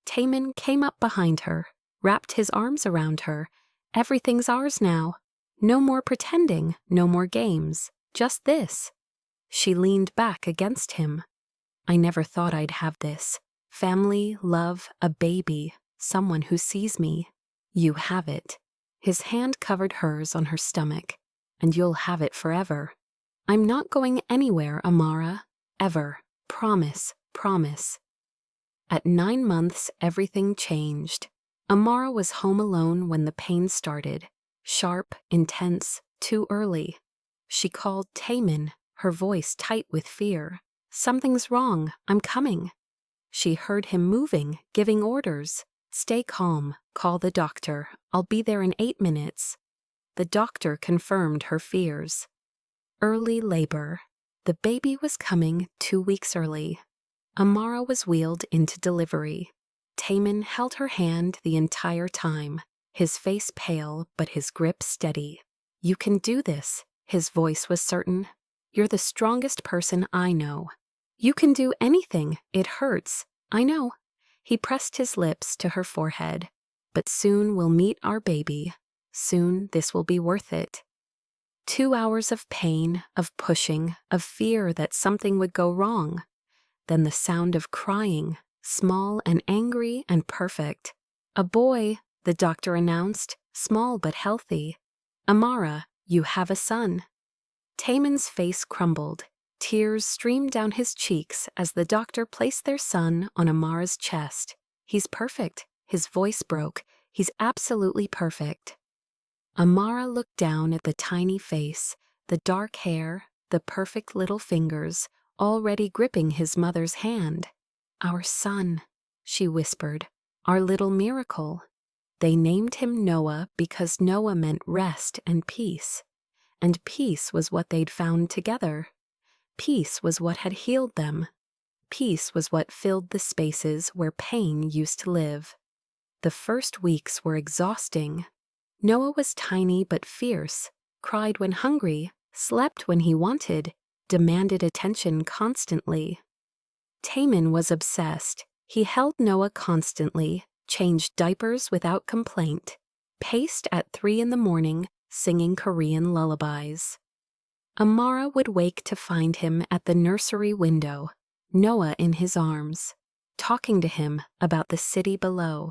Speaker 1: Taemin came up behind her, wrapped his arms around her. Everything's ours now. No more pretending, no more games, just this. She leaned back against him. I never thought I'd have this. Family, love, a baby, someone who sees me. You have it. His hand covered hers on her stomach. And you'll have it forever. I'm not going anywhere, Amara. Ever. Promise, promise. At 9 months, everything changed. Amara was home alone when the pain started. Sharp, intense, too early. She called Taemin, her voice tight with fear. Something's wrong. I'm coming. She heard him moving, giving orders. Stay calm. Call the doctor. I'll be there in 8 minutes. The doctor confirmed her fears. Early labor. The baby was coming 2 weeks early. Amara was wheeled into delivery. Taemin held her hand the entire time, his face pale but his grip steady. You can do this, his voice was certain. You're the strongest person I know. You can do anything. It hurts. I know. He pressed his lips to her forehead. But soon we'll meet our baby. Soon this will be worth it. 2 hours of pain, of pushing, of fear that something would go wrong. Then the sound of crying, small and angry and perfect. A boy, the doctor announced, small but healthy. Amara, you have a son. Taemin's face crumbled. Tears streamed down his cheeks as the doctor placed their son on Amara's chest. He's perfect. His voice broke. He's absolutely perfect. Amara looked down at the tiny face, the dark hair, the perfect little fingers, already gripping his mother's hand. Our son, she whispered, our little miracle. They named him Noah because Noah meant rest and peace. And peace was what they'd found together. Peace was what had healed them. Peace was what filled the spaces where pain used to live. The first weeks were exhausting. Noah was tiny but fierce, cried when hungry, slept when he wanted, demanded attention constantly. Taemin was obsessed. He held Noah constantly, changed diapers without complaint, paced at 3 in the morning, singing Korean lullabies. Amara would wake to find him at the nursery window, Noah in his arms, talking to him about the city below,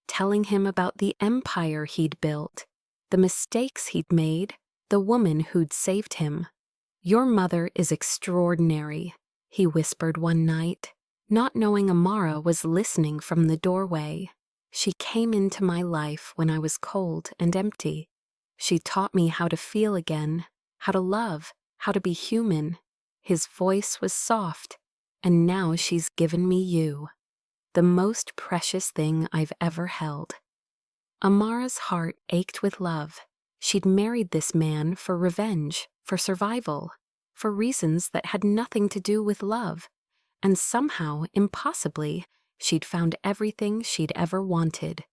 Speaker 1: telling him about the empire he'd built, the mistakes he'd made, the woman who'd saved him. Your mother is extraordinary, he whispered one night, not knowing Amara was listening from the doorway. She came into my life when I was cold and empty. She taught me how to feel again, how to love, how to be human. His voice was soft, and now she's given me you, the most precious thing I've ever held. Amara's heart ached with love. She'd married this man for revenge, for survival, for reasons that had nothing to do with love, and somehow, impossibly, she'd found everything she'd ever wanted.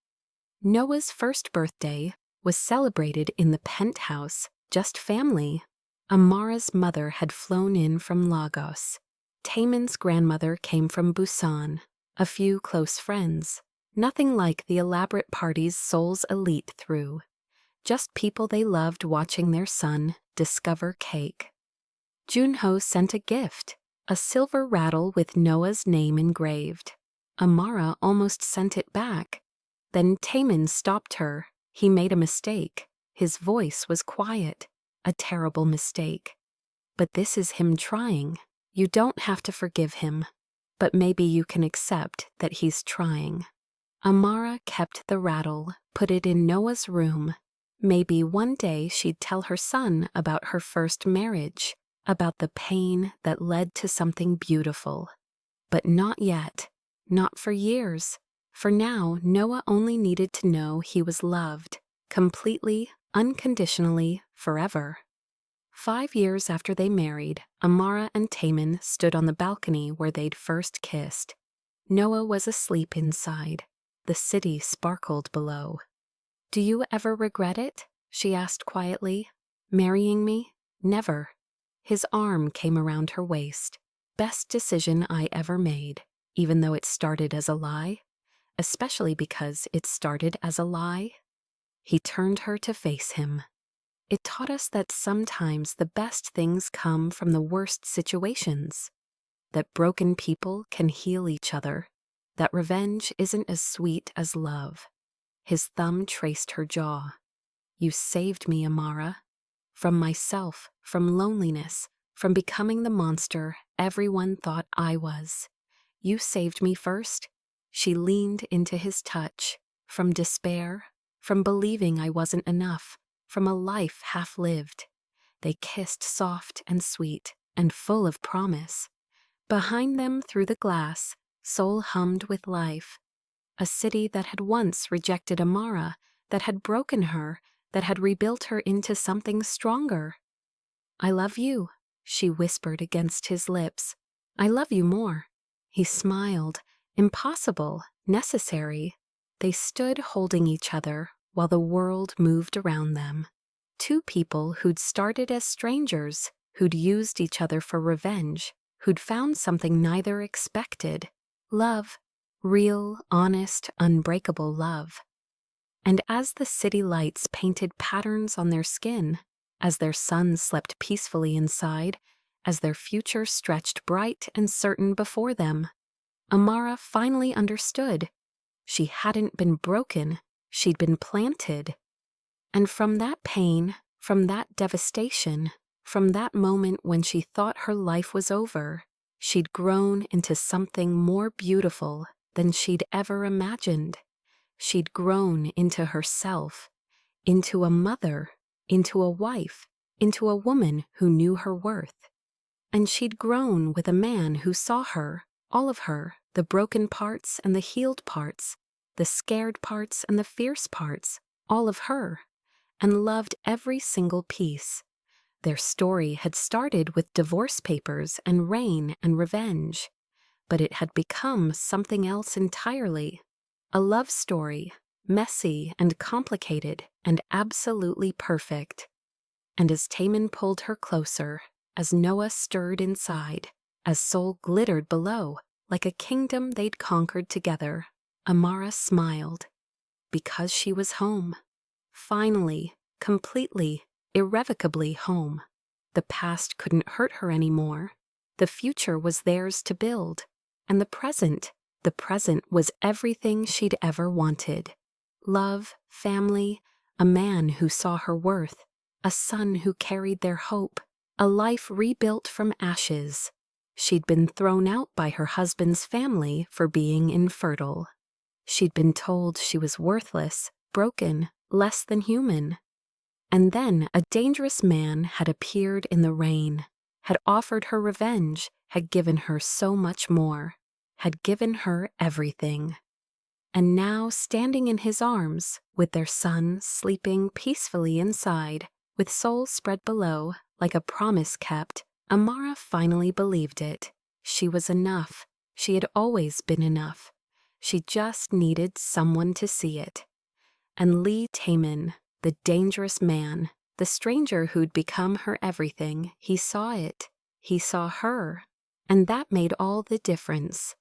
Speaker 1: Noah's first birthday was celebrated in the penthouse, just family. Amara's mother had flown in from Lagos. Taemin's grandmother came from Busan. A few close friends. Nothing like the elaborate parties Seoul's elite threw. Just people they loved watching their son discover cake. Junho sent a gift, a silver rattle with Noah's name engraved. Amara almost sent it back. Then Taemin stopped her. He made a mistake. His voice was quiet. A terrible mistake. But this is him trying. You don't have to forgive him. But maybe you can accept that he's trying. Amara kept the rattle, put it in Noah's room. Maybe one day she'd tell her son about her first marriage, about the pain that led to something beautiful. But not yet. Not for years. For now, Noah only needed to know he was loved, completely, unconditionally, forever. 5 years after they married, Amara and Taemin stood on the balcony where they'd first kissed. Noah was asleep inside. The city sparkled below. "Do you ever regret it?" she asked quietly. "Marrying me?" "Never." His arm came around her waist. "Best decision I ever made, even though it started as a lie, especially because it started as a lie." He turned her to face him. It taught us that sometimes the best things come from the worst situations, that broken people can heal each other, that revenge isn't as sweet as love. His thumb traced her jaw. "You saved me, Amara. From myself, from loneliness, from becoming the monster everyone thought I was. You saved me first." She leaned into his touch. "From despair, from believing I wasn't enough, from a life half-lived." They kissed soft and sweet and full of promise. Behind them through the glass, Seoul hummed with life. A city that had once rejected Amara, that had broken her, that had rebuilt her into something stronger. "I love you," she whispered against his lips. "I love you more." He smiled. Impossible, necessary. They stood holding each other while the world moved around them. Two people who'd started as strangers, who'd used each other for revenge, who'd found something neither expected. Love. Real, honest, unbreakable love. And as the city lights painted patterns on their skin, as their sons slept peacefully inside, as their future stretched bright and certain before them, Amara finally understood. She hadn't been broken, she'd been planted. And from that pain, from that devastation, from that moment when she thought her life was over, she'd grown into something more beautiful than she'd ever imagined. She'd grown into herself, into a mother, into a wife, into a woman who knew her worth. And she'd grown with a man who saw her, all of her, the broken parts and the healed parts, the scared parts and the fierce parts, all of her, and loved every single piece. Their story had started with divorce papers and rain and revenge, but it had become something else entirely. A love story, messy and complicated and absolutely perfect. And as Taemin pulled her closer, as Noah stirred inside, as Seoul glittered below, like a kingdom they'd conquered together, Amara smiled. Because she was home. Finally, completely, irrevocably home. The past couldn't hurt her anymore. The future was theirs to build. And the present was everything she'd ever wanted. Love, family, a man who saw her worth, a son who carried their hope, a life rebuilt from ashes. She'd been thrown out by her husband's family for being infertile. She'd been told she was worthless, broken, less than human. And then a dangerous man had appeared in the rain, had offered her revenge, had given her so much more, had given her everything. And now, standing in his arms, with their son sleeping peacefully inside, with Seoul spread below, like a promise kept, Amara finally believed it. She was enough. She had always been enough. She just needed someone to see it. And Lee Taemin, the dangerous man, the stranger who'd become her everything, he saw it. He saw her. And that made all the difference.